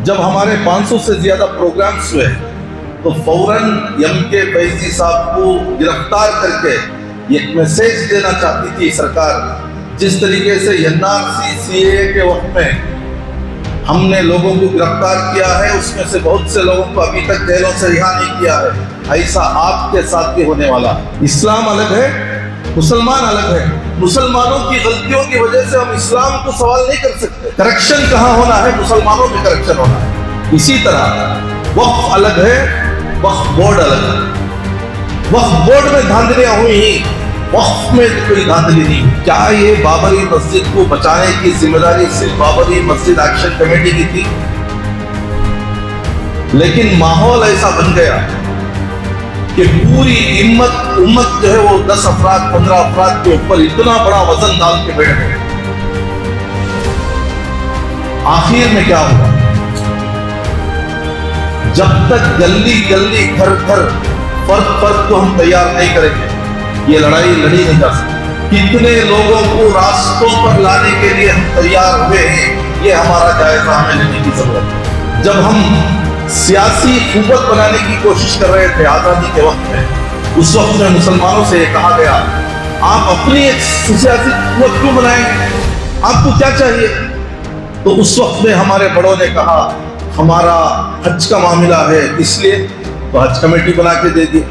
جب ہمارے 500 سے زیادہ پروگرامز ہوئے تو فوراً یم کے فیضی صاحب کو گرفتار کر کے ایک میسیج دینا چاہتی تھی سرکار. جس طریقے سے NRC/CAA کے وقت میں ہم نے لوگوں کو گرفتار کیا ہے، اس میں سے بہت سے لوگوں کو ابھی تک جیلوں سے رہا نہیں کیا ہے، ایسا آپ کے ساتھ بھی ہونے والا. اسلام الگ ہے، مسلمان الگ ہے. مسلمانوں کی غلطیوں کی وجہ سے ہم اسلام کو سوال نہیں کر سکتے. کریکشن کہاں ہونا ہے؟ مسلمانوں میں کریکشن ہونا ہے. اسی طرح وقف الگ ہے، وقف بورڈ الگ ہے. وقف بورڈ میں دھاندلیاں ہوئی ہی، وقف میں کوئی دھاندلی نہیں. کیا یہ بابری مسجد کو بچانے کی ذمہ داری صرف بابری مسجد ایکشن کمیٹی کی تھی؟ لیکن ماحول ایسا بن گیا کہ پوری امت جو ہے وہ 10 افراد 15 افراد کے اوپر اتنا بڑا وزن ڈال کے بیٹھ گئے. آخر میں کیا ہوا؟ جب تک گلی گلی گھر گھر فرد فرد کو ہم تیار نہیں کریں گے، یہ لڑائی لڑی نہیں جا سکتی. کتنے لوگوں کو راستوں پر لانے کے لیے ہم تیار ہوئے ہیں، یہ ہمارا جائزہ ہمیں لینے کی ضرورت ہے. جب ہم سیاسی قوت بنانے کی کوشش کر رہے تھے آزادی کے وقت میں، اس وقت میں مسلمانوں سے یہ کہا گیا آپ اپنی ایک سیاسی قوت کیوں بنائیں گے، آپ کو کیا چاہیے؟ تو اس وقت میں ہمارے بڑوں نے کہا ہمارا حج کا معاملہ ہے، اس لیے تو حج کمیٹی بنا کے دے دی.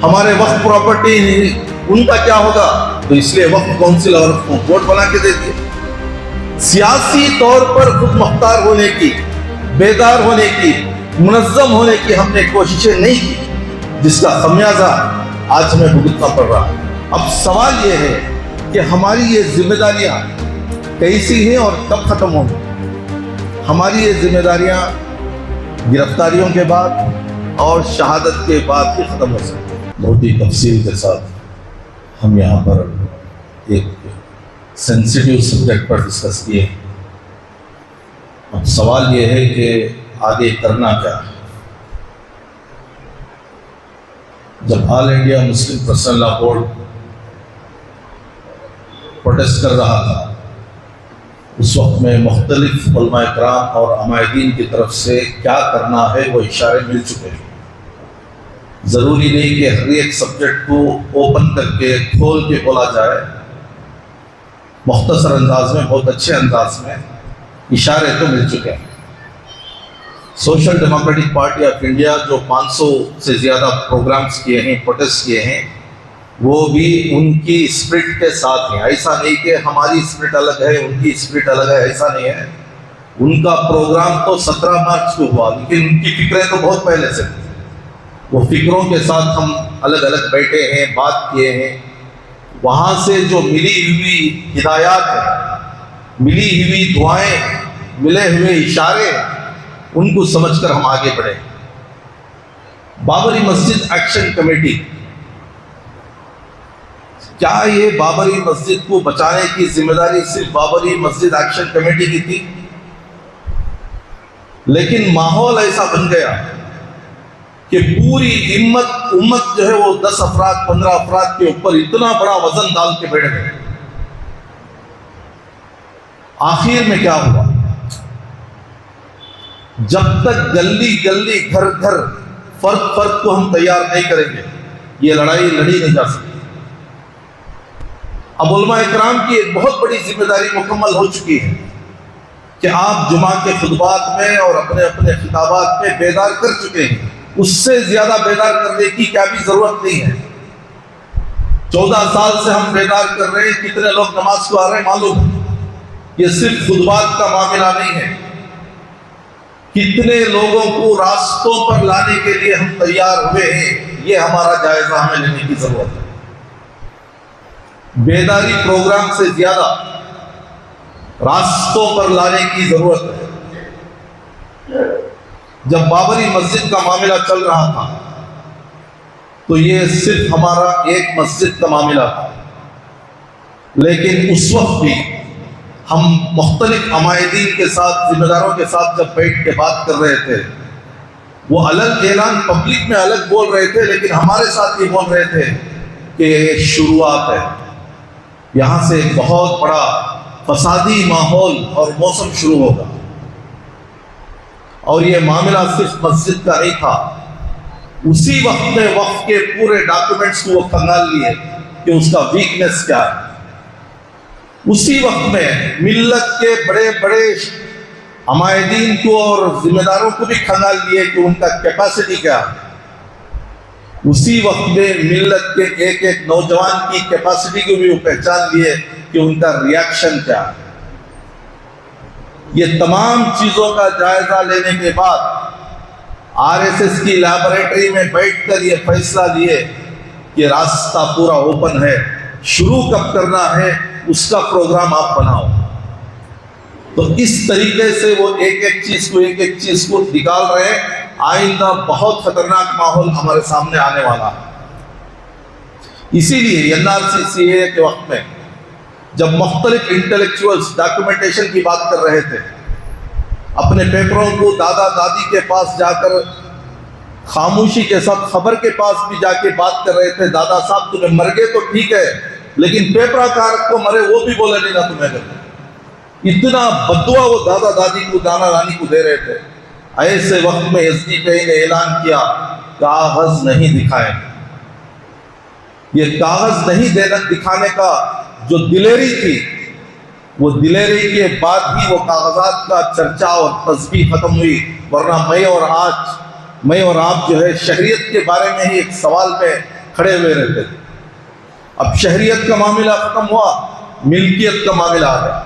ہمارے وقف پراپرٹی ان کا کیا ہوگا، تو اس لیے وقف کونسل اور بورڈ بنا کے دے دیے. سیاسی طور پر خود مختار ہونے کی، بیدار ہونے کی، منظم ہونے کی ہم نے کوششیں نہیں کی، جس کا خمیازہ آج ہمیں بھگتنا پڑ رہا ہے. اب سوال یہ ہے کہ ہماری یہ ذمہ داریاں کیسی ہیں اور کب ختم ہوں گی؟ ہماری یہ ذمہ داریاں گرفتاریوں کے بعد اور شہادت کے بعد ہی ختم ہو سکتی ہیں. بہت ہی تفصیل کے ساتھ ہم یہاں پر ایک سینسیٹیو سبجیکٹ پر ڈسکس کیے. اب سوال یہ ہے کہ آگے کرنا کیا ہے. جب all India Muslim personal law board protest کر رہا تھا، اس وقت میں مختلف علماء کرام اور عمائدین کی طرف سے کیا کرنا ہے وہ اشارے مل چکے ہیں. ضروری نہیں کہ ہر ایک سبجیکٹ کو اوپن کر کے کھول کے بولا جائے. مختصر انداز میں، بہت اچھے انداز میں اشارے تو مل چکے ہیں. Social democratic party of India جو 500 سے زیادہ پروگرامز کیے ہیں، پروٹیسٹ کیے ہیں، وہ بھی ان کی اسپرٹ کے ساتھ ہیں. ایسا نہیں کہ ہماری اسپرٹ الگ ہے ان کی اسپرٹ الگ ہے، ایسا نہیں ہے. ان کا پروگرام تو 17 مارچ کو ہوا، لیکن ان کی فکریں تو بہت پہلے سے تھیں. وہ فکروں کے ساتھ ہم الگ الگ بیٹھے ہیں، بات کیے ہیں. وہاں سے جو ملی ہوئی ہدایات ہیں، ملی ہوئی دعائیں، ملے ہوئے اشارے، ان کو سمجھ کر ہم آگے بڑھے. بابری مسجد ایکشن کمیٹی، کیا یہ بابری مسجد کو بچانے کی ذمہ داری صرف بابری مسجد ایکشن کمیٹی کی تھی؟ لیکن ماحول ایسا بن گیا کہ پوری امت جو ہے وہ 10 افراد 15 افراد کے اوپر اتنا بڑا وزن ڈال کے بیٹھ گئے. آخر میں کیا ہوا؟ جب تک گلی گلی گھر گھر فرد فرد کو ہم تیار نہیں کریں گے، یہ لڑائی لڑی نہیں جا سکتی. اب علماء اکرام کی ایک بہت بڑی ذمہ داری مکمل ہو چکی ہے کہ آپ جمعہ کے خطبات میں اور اپنے اپنے خطابات میں بیدار کر چکے ہیں. اس سے زیادہ بیدار کرنے کی کیا بھی ضرورت نہیں ہے. 14 سال سے ہم بیدار کر رہے ہیں. کتنے لوگ نماز کو آ رہے ہیں معلوم ہے. یہ صرف خطبات کا معاملہ نہیں ہے. کتنے لوگوں کو راستوں پر لانے کے لیے ہم تیار ہوئے ہیں، یہ ہمارا جائزہ ہمیں لینے کی ضرورت ہے. بیداری پروگرام سے زیادہ راستوں پر لانے کی ضرورت ہے. جب بابری مسجد کا معاملہ چل رہا تھا تو یہ صرف ہمارا ایک مسجد کا معاملہ تھا، لیکن اس وقت بھی ہم مختلف عمائدین کے ساتھ، ذمہ داروں کے ساتھ جب بیٹھ کے بات کر رہے تھے، وہ الگ اعلان پبلک میں الگ بول رہے تھے، لیکن ہمارے ساتھ یہ بول رہے تھے کہ یہ شروعات ہے، یہاں سے ایک بہت بڑا فسادی ماحول اور موسم شروع ہوگا. اور یہ معاملہ صرف مسجد کا نہیں تھا، اسی وقت میں وقف کے پورے ڈاکومنٹس کو وہ کھنگال لیے کہ اس کا ویکنس کیا ہے۔ اسی وقت میں ملت کے بڑے بڑے عمائدین کو اور ذمہ داروں کو بھی کھنگال لیے کہ ان کا کیپیسٹی کیا ہے۔ اسی وقت میں ملت کے ایک ایک نوجوان کی کیپیسٹی کو بھی وہ پہچان لیے کہ ان کا ریاکشن کیا ہے۔ یہ تمام چیزوں کا جائزہ لینے کے بعد RSS کی لیبوریٹری میں بیٹھ کر یہ فیصلہ لیے کہ راستہ پورا اوپن ہے، شروع کب کرنا ہے اس کا پروگرام آپ بناؤ۔ تو اس طریقے سے وہ ایک ایک چیز کو نکال رہے ہیں۔ آئندہ بہت خطرناک ماحول ہمارے سامنے آنے والا ہے۔ اسی لیے NRC-CAA کے وقت میں جب مختلف انٹلیکچوئلز ڈاکومنٹیشن کی بات کر رہے تھے، اپنے پیپروں کو دادا دادی کے پاس جا کر خاموشی کے ساتھ خبر کے پاس بھی جا کے بات کر رہے تھے، دادا صاحب تمہیں مر گئے تو ٹھیک ہے، لیکن پیپرا کار کو مرے وہ بھی بولے نہیں نا تمہیں کرتے۔ اتنا بدعا وہ دادا دادی کو دانا رانی کو دے رہے تھے۔ ایسے وقت میں SDPI نے اعلان کیا کاغذ نہیں دکھائیں۔ یہ کاغذ نہیں دکھانے کا جو دلیری تھی، وہ دلیری کے بعد ہی وہ کاغذات کا چرچا اور تسبیح ختم ہوئی، ورنہ میں اور آپ جو ہے شہریت کے بارے میں ہی ایک سوال پہ کھڑے ہوئے رہتے تھے۔ اب شہریت کا معاملہ ختم ہوا، ملکیت کا معاملہ آ گیا۔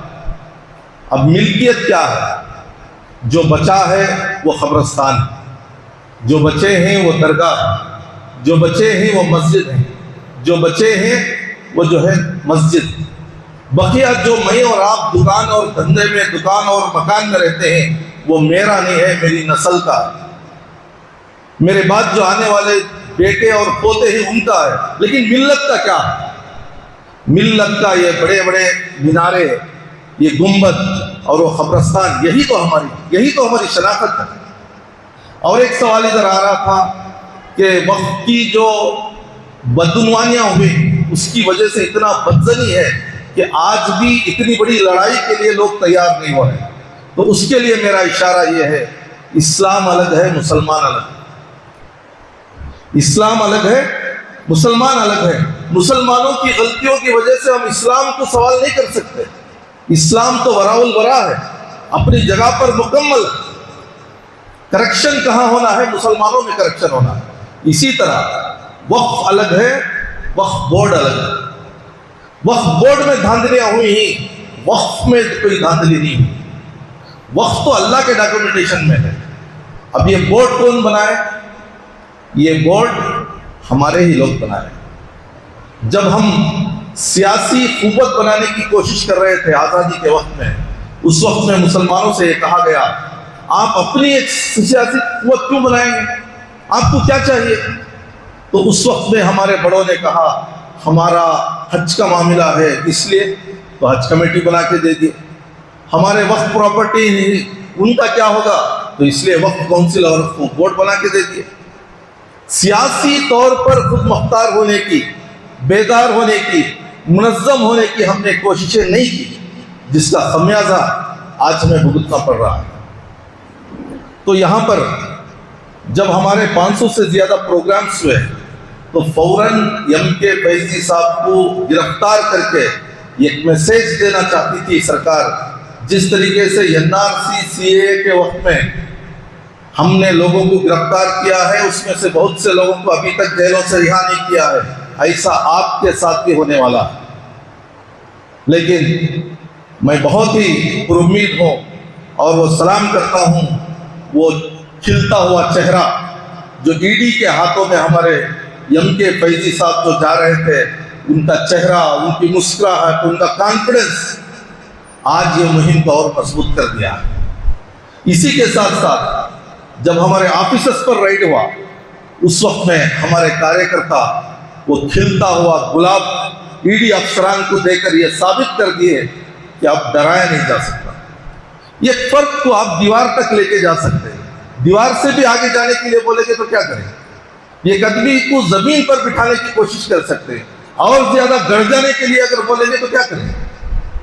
اب ملکیت کیا ہے؟ جو بچا ہے وہ قبرستان ہے، جو بچے ہیں وہ درگاہ ہے، جو بچے ہیں وہ مسجد ہے، جو بچے ہیں وہ جو ہے مسجد۔ بقیہ جو میں اور آپ دکان اور دھندے میں، دکان اور مکان میں رہتے ہیں، وہ میرا نہیں ہے، میری نسل کا ہے، میرے بعد جو آنے والے بیٹے اور پوتے ہیں ان کا ہے۔ لیکن ملت کا کیا ہے؟ ملت کا یہ بڑے بڑے مینارے، یہ گنبد اور وہ قبرستان، یہی تو ہماری شناخت ہے۔ اور ایک سوال ادھر آ رہا تھا کہ وقت کی جو بدعنوانیاں ہوئی اس کی وجہ سے اتنا بدزنی ہے کہ آج بھی اتنی بڑی لڑائی کے لیے لوگ تیار نہیں ہو رہے۔ تو اس کے لیے میرا اشارہ یہ ہے، اسلام الگ ہے، مسلمان الگ ہے۔ اسلام الگ ہے، مسلمان الگ ہے۔ مسلمانوں کی غلطیوں کی وجہ سے ہم اسلام کو سوال نہیں کر سکتے۔ اسلام تو وراء الورا ہے، اپنی جگہ پر مکمل ہے۔ کریکشن کہاں ہونا ہے؟ مسلمانوں میں کریکشن ہونا ہے۔ اسی طرح وقف الگ ہے، وقف بورڈ الگ ہے۔ وقف بورڈ میں دھاندلیاں ہوئی ہیں، وقف میں کوئی دھاندلی نہیں ہوئی۔ وقف تو اللہ کے ڈاکومنٹیشن میں ہے۔ اب یہ بورڈ کون بنائے؟ یہ بورڈ ہمارے ہی لوگ بنائے۔ جب ہم سیاسی قوت بنانے کی کوشش کر رہے تھے آزادی کے وقت میں، اس وقت میں مسلمانوں سے یہ کہا گیا آپ اپنی ایک سیاسی قوت کیوں بنائیں گے؟ آپ کو کیا چاہیے؟ تو اس وقت میں ہمارے بڑوں نے کہا ہمارا حج کا معاملہ ہے، اس لیے تو حج کمیٹی بنا کے دے دی۔ ہمارے وقف پراپرٹی ان کا کیا ہوگا؟ تو اس لیے وقف کونسل اور بورڈ بنا کے دے دیے۔ سیاسی طور پر خود مختار ہونے کی، بیدار ہونے کی، منظم ہونے کی ہم نے کوششیں نہیں کی، جس کا خمیازہ آج ہمیں بھگتنا پڑ رہا ہے۔ تو یہاں پر جب ہمارے 500 سے زیادہ پروگرامز ہوئے تو فوراً MK فیضی صاحب کو گرفتار کر کے ایک میسیج دینا چاہتی تھی سرکار۔ جس طریقے سے NRC-CAA کے وقت میں ہم نے لوگوں کو گرفتار کیا ہے، اس میں سے بہت سے لوگوں کو ابھی تک جیلوں سے رہا نہیں کیا ہے، ایسا آپ کے ساتھ بھی ہونے والا ہے۔ لیکن میں بہت ہی پر امید ہوں اور وہ سلام کرتا ہوں وہ کھلتا ہوا چہرہ جو ED کے ہاتھوں میں ہمارے MK فیضی صاحب جو جا رہے تھے، ان کا چہرہ، ان کی مسکراہٹ، ان کا کانفیڈنس آج یہ مہم کو اور مضبوط کر دیا ہے۔ اسی کے ساتھ ساتھ جب ہمارے آفیسز پر ریڈ ہوا، اس وقت میں ہمارے کاریہ وہ کھلتا ہوا گلاب ED افسران کو دے کر یہ ثابت کر دیے کہ اب ڈرایا نہیں جا سکتا۔ یہ فرق تو آپ دیوار تک لے کے جا سکتے ہیں، دیوار سے بھی آگے جانے کے لیے بولے گے تو کیا کریں؟ یہ قدمی کو زمین پر بٹھانے کی کوشش کر سکتے ہیں، اور زیادہ گڑ جانے کے لیے اگر بولیں گے تو کیا کریں؟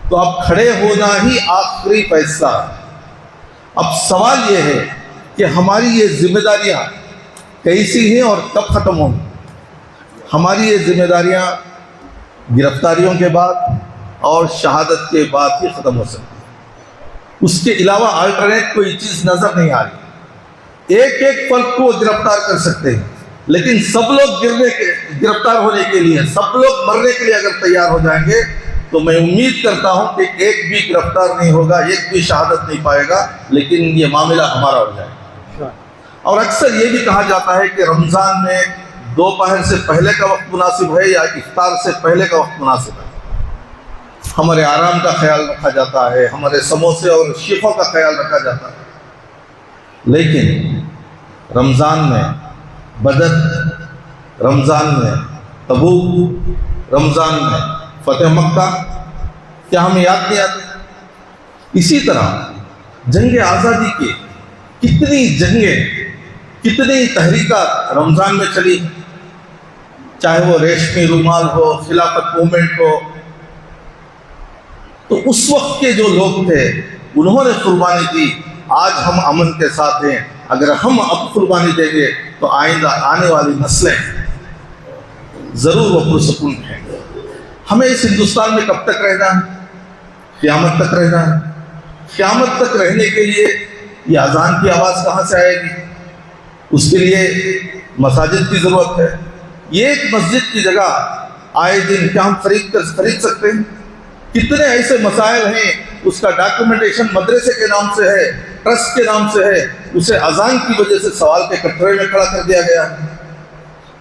تو اب کھڑے ہونا ہی آخری فیصلہ ہے۔ اب سوال یہ ہے کہ ہماری یہ ذمہ داریاں کیسی ہیں اور کب ختم ہوں گی۔ ہماری یہ ذمہ داریاں گرفتاریوں کے بعد اور شہادت کے بعد ہی ختم ہو سکتی ہیں، اس کے علاوہ آلٹرنیٹ کوئی چیز نظر نہیں آ رہی۔ ایک ایک فرد کو گرفتار کر سکتے ہیں، لیکن سب لوگ گرفتار ہونے کے لیے، سب لوگ مرنے کے لیے اگر تیار ہو جائیں گے تو میں امید کرتا ہوں کہ ایک بھی گرفتار نہیں ہوگا، ایک بھی شہادت نہیں پائے گا، لیکن یہ معاملہ ہمارا ہو جائے گا۔ اور اکثر یہ بھی کہا جاتا ہے کہ رمضان میں دوپہر سے پہلے کا وقت مناسب ہے یا افطار سے پہلے کا وقت مناسب ہے۔ ہمارے آرام کا خیال رکھا جاتا ہے، ہمارے سموسے اور شیخوں کا خیال رکھا جاتا ہے، لیکن رمضان میں بدر، رمضان میں تبوک، رمضان میں فتح مکہ، کیا ہمیں یاد نہیں آتے؟ اسی طرح جنگ آزادی کے کتنی جنگیں، کتنی تحریکات رمضان میں چلی، چاہے وہ ریشمی رومال ہو، خلافت موومنٹ ہو، تو اس وقت کے جو لوگ تھے انہوں نے قربانی دی۔ آج ہم امن کے ساتھ ہیں، اگر ہم اب قربانی دیں گے تو آئندہ آنے والی نسلیں ضرور وہ پرسکون ہیں۔ ہمیں اس ہندوستان میں کب تک رہنا ہے؟ قیامت تک رہنا ہے۔ قیامت تک رہنے کے لیے یہ اذان کی آواز کہاں سے آئے گی؟ اس کے لیے مساجد کی ضرورت ہے۔ یہ ایک مسجد کی جگہ آئے دن کیا ہم خرید سکتے ہیں؟ کتنے ایسے مسائل ہیں، اس کا ڈاکیومنٹیشن مدرسے کے نام سے ہے، ٹرسٹ کے نام سے ہے، اسے اذان کی وجہ سے سوال کے کٹورے میں کھڑا کر دیا گیا ہے۔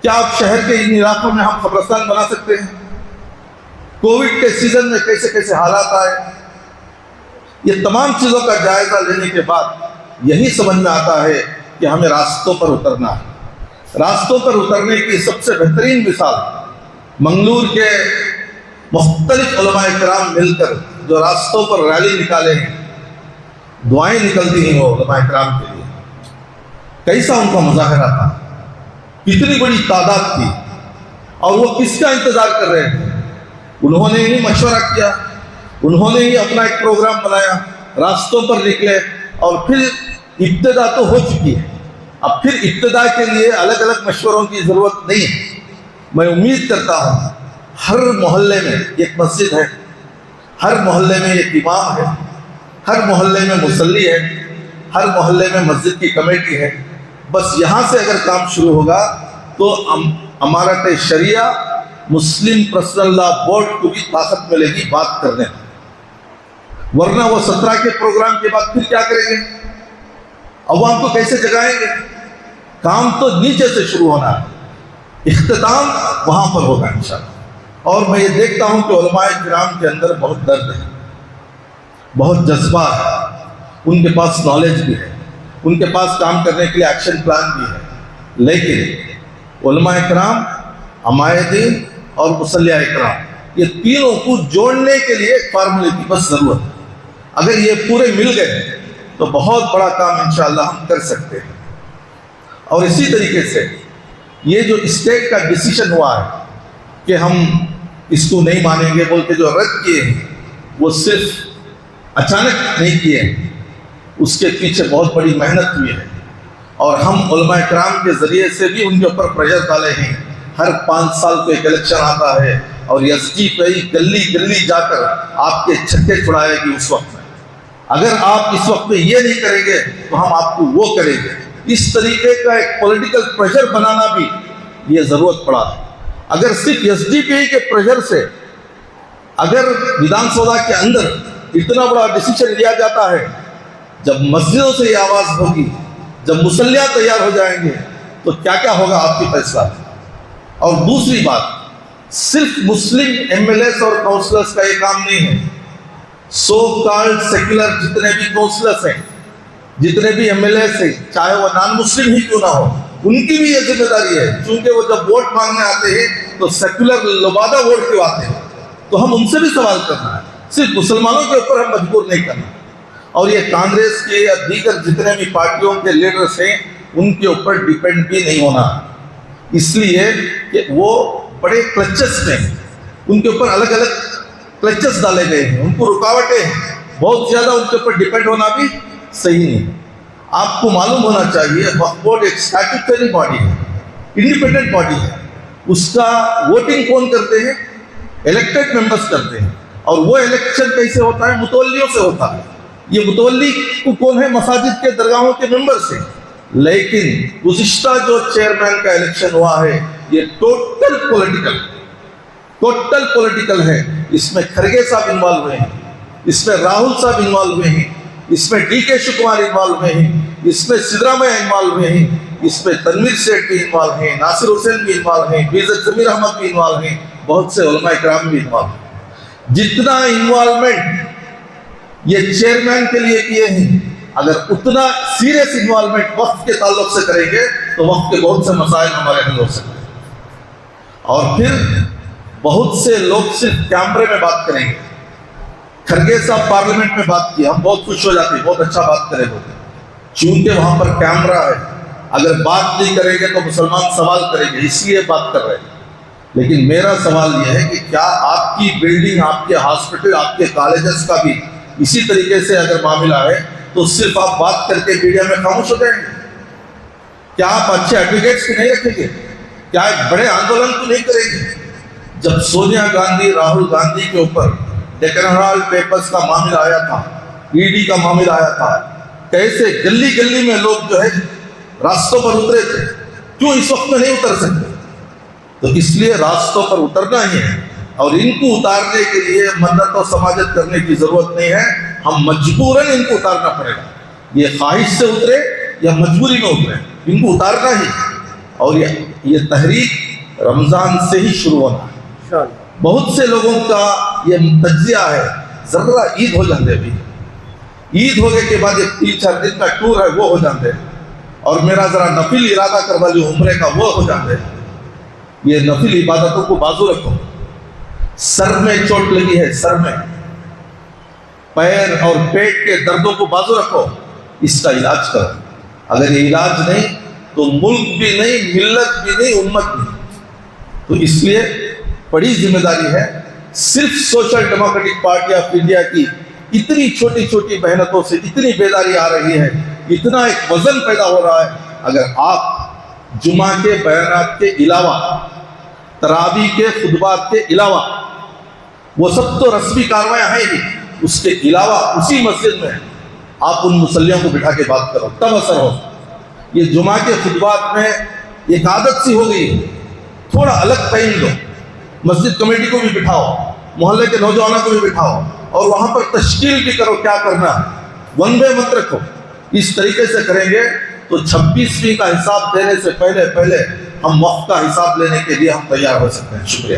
کیا آپ شہر کے ان علاقوں میں ہم قبرستان بنا سکتے ہیں؟ کووڈ کے سیزن میں کیسے کیسے حالات آئے، یہ تمام چیزوں کا جائزہ لینے کے بعد یہی سمجھ میں آتا ہے کہ ہمیں راستوں پر اترنا ہے۔ راستوں پر اترنے کی سب سے بہترین مثال منگلور کے مختلف علماء کرام مل کر جو راستوں پر ریلی نکالے ہیں، دعائیں نکلتی ہیں وہ علماء کرام کے لیے، کیسا ان کا مظاہرہ تھا، کتنی بڑی تعداد تھی، اور وہ کس کا انتظار کر رہے تھے؟ انہوں نے ہی مشورہ کیا، انہوں نے ہی اپنا ایک پروگرام بنایا، راستوں پر نکلے، اور پھر ابتدا تو ہو چکی ہے، اب پھر ابتدا کے لیے الگ الگ مشوروں کی ضرورت نہیں ہے۔ میں امید کرتا ہوں ہر محلے میں ایک مسجد ہے، ہر محلے میں ایک امام ہے، ہر محلے میں مصلی ہے، ہر محلے میں مسجد کی کمیٹی ہے۔ بس یہاں سے اگر کام شروع ہوگا تو امارت شریعہ مسلم پرسنل لا بورڈ کو بھی طاقت ملے گی بات کرنے میں، ورنہ وہ 17 کے پروگرام کے بعد پھر کیا کریں گے؟ عوام کو کیسے جگائیں گے؟ کام تو نیچے سے شروع ہونا ہے، اختتام وہاں پر ہوگا انشاءاللہ۔ اور میں یہ دیکھتا ہوں کہ علماء کرام کے اندر بہت درد ہے، بہت جذبہ ہے، ان کے پاس نالج بھی ہے، ان کے پاس کام کرنے کے لیے ایکشن پلان بھی ہے، لیکن علماء کرام، عمائدین اور مصلیہ کرام، یہ تینوں کو جوڑنے کے لیے ایک فارمولے کی بس ضرورت ہے۔ اگر یہ پورے مل گئے تو بہت بڑا کام انشاءاللہ ہم کر سکتے ہیں۔ اور اسی طریقے سے یہ جو اسٹیٹ کا ڈیسیشن ہوا ہے کہ ہم اس کو نہیں مانیں گے بول کے جو رد کیے ہیں، وہ صرف اچانک نہیں کیے ہیں، اس کے پیچھے بہت بڑی محنت ہوئی ہے، اور ہم علماء کرام کے ذریعے سے بھی ان کے اوپر پریشر ڈالے ہیں۔ ہر 5 سال کو ایک الیکشن آتا ہے اور ایس ڈی پی گلی گلی جا کر آپ کے چھکے چھڑائے گی اس وقت میں۔ اگر آپ اس وقت میں یہ نہیں کریں گے تو ہم آپ کو وہ کریں گے۔ اس طریقے کا ایک پولیٹیکل پریشر بنانا بھی یہ ضرورت پڑا ہے۔ اگر صرف ایس ڈی پی کے پریشر سے اگر ودھان سبھا کے اندر اتنا بڑا ڈیسیشن لیا جاتا ہے، جب مسجدوں سے یہ آواز ہوگی، جب مصلیہ تیار ہو جائیں گے تو کیا کیا ہوگا آپ کی فیصلہ۔ اور دوسری بات، صرف مسلم ایم ایل ایز اور کاؤنسلرز کا یہ کام نہیں ہے، سو کالڈ سیکولر جتنے بھی کاؤنسلرز ہیں، جتنے بھی ایم ایل ایز ہیں، چاہے وہ نان مسلم ہی کیوں نہ ہو، ان کی بھی یہ ذمہ داری ہے، چونکہ وہ جب ووٹ مانگنے آتے ہیں تو سیکولر لبادہ ووٹ کیوں آتے ہیں، تو ہم ان سے بھی سوال کرنا ہے، صرف مسلمانوں کے اوپر ہم مجبور نہیں کرنا۔ اور یہ کانگریس کے یا دیگر جتنے بھی پارٹیوں کے لیڈرز ہیں، ان کے اوپر ڈیپینڈ بھی نہیں ہونا، اس لیے کہ وہ بڑے کلچس میں، ان کے اوپر الگ الگ کلچس ڈالے گئے ہیں، ان کو رکاوٹیں ہیں، بہت زیادہ ان کے اوپر ڈیپینڈ ہونا بھی صحیح نہیں۔ آپ کو معلوم ہونا چاہیے وقف بورڈ ایک اسٹیٹوٹری باڈی ہے, انڈیپینڈنٹ باڈی ہے. اس کا ووٹنگ کون کرتے ہیں؟ الیکٹڈ ممبرس کرتے ہیں. اور وہ الیکشن کیسے ہوتا ہے؟ متولیوں سے ہوتا ہے. یہ متولی کون ہے؟ مساجد کے درگاہوں کے ممبرس ہیں. لیکن گزشتہ جو چیئرمین کا الیکشن ہوا ہے یہ ٹوٹل پولیٹیکل ہے. اس میں کھرگے صاحب انوالو ہوئے ہیں, اس میں راہل صاحب انوالو ہوئے ہیں, اس میں ڈی کے شیو کمار انوالو ہوئے ہیں, اس میں سدرامیا انوالو ہوئے ہیں, اس میں تنویر سیٹھ بھی انوالو ہیں, ناصر حسین بھی انوالو ہیں, ضمیر احمد بھی انوالو ہیں, بہت سے علماء اکرام بھی انوالو ہیں. جتنا انوالومنٹ یہ چیئرمین کے لیے کیے ہیں, اگر اتنا سیریس انوالومنٹ وقف کے تعلق سے کریں گے تو وقف کے بہت سے مسائل ہمارے حل ہو سکتے ہیں. اور پھر بہت سے لوگ صرف کیمرے میں بات کریں گے. کھرگے صاحب پارلیمنٹ میں بات کی, ہم بہت خوش ہو جاتے ہیں, بہت اچھا بات کرے بولتے ہیں. چونکہ وہاں پر کیمرہ ہے, اگر بات نہیں کریں گے تو مسلمان سوال کریں گے, اس لیے بات کر رہے ہیں. لیکن میرا سوال یہ ہے کہ کیا آپ کی بلڈنگ, آپ کے ہاسپٹل, آپ کے کالجز کا بھی اسی طریقے سے اگر معاملہ ہے تو صرف آپ بات کر کے میڈیا میں خاموش ہو جائیں گے؟ کیا آپ اچھے ایڈوکیٹس کو نہیں رکھیں گے؟ کیا ایک بڑے آندولن کو نہیں کریں گے؟ جب سونیا گاندھی, راہل گاندھی کے اوپر ڈیکن ہرالڈ پیپرز کا معاملہ آیا تھا, ای ڈی کا معاملہ آیا تھا, کیسے گلی گلی میں لوگ جو ہے راستوں پر اترے تھے, کیوں اس وقت میں نہیں اتر سکتے؟ تو اس لیے راستوں پر اترنا ہی ہے, اور ان کو اتارنے کے لیے منت و سماجت کرنے کی ضرورت نہیں ہے, ہم مجبوراً ان کو اتارنا پڑے گا. یہ خواہش سے اترے یا مجبوری میں اترے, ان کو اتارنا ہی. اور یہ تحریک رمضان سے ہی شروع ہونا ہے. بہت سے لوگوں کا یہ تجزیہ ہے, ذرا عید ہو جاندے بھی, عید ہونے کے بعد ایک 3-4 دن کا ٹور ہے وہ ہو جاندے, اور میرا ذرا نفل ارادہ کروا لو عمرے کا وہ ہو جاندے. یہ نفل عبادتوں کو بازو رکھو. سر میں چوٹ لگی ہے, سر میں, پیر اور پیٹ کے دردوں کو بازو رکھو, اس کا علاج کرو. اگر یہ علاج نہیں تو ملک بھی نہیں, ملت بھی نہیں, امت بھی نہیں. تو اس لیے بڑی ذمہ داری ہے. صرف social democratic party of India کی اتنی چھوٹی چھوٹی محنتوں سے اتنی بیداری آ رہی ہے, اتنا ایک وزن پیدا ہو رہا ہے. اگر آپ جمعہ کے بیانات کے علاوہ, تراویح کے خطبات کے علاوہ, وہ سب تو رسمی کارروائیاں ہیں ہی, اس کے علاوہ اسی مسجد میں آپ ان مصلیوں کو بٹھا کے بات کرو, تب اثر ہو. یہ جمعہ کے خطبات میں ایک عادت سی ہو گئی ہے, تھوڑا الگ ٹائم لو, مسجد کمیٹی کو بھی بٹھاؤ, محلے کے نوجوانوں کو بھی بٹھاؤ, اور وہاں پر تشکیل بھی کرو کیا کرنا ہے, ون وے مت رکھو. اس طریقے سے کریں گے تو 26ویں کا حساب دینے سے پہلے ہم وقت کا حساب لینے کے لیے ہم تیار ہو سکتے ہیں. شکریہ.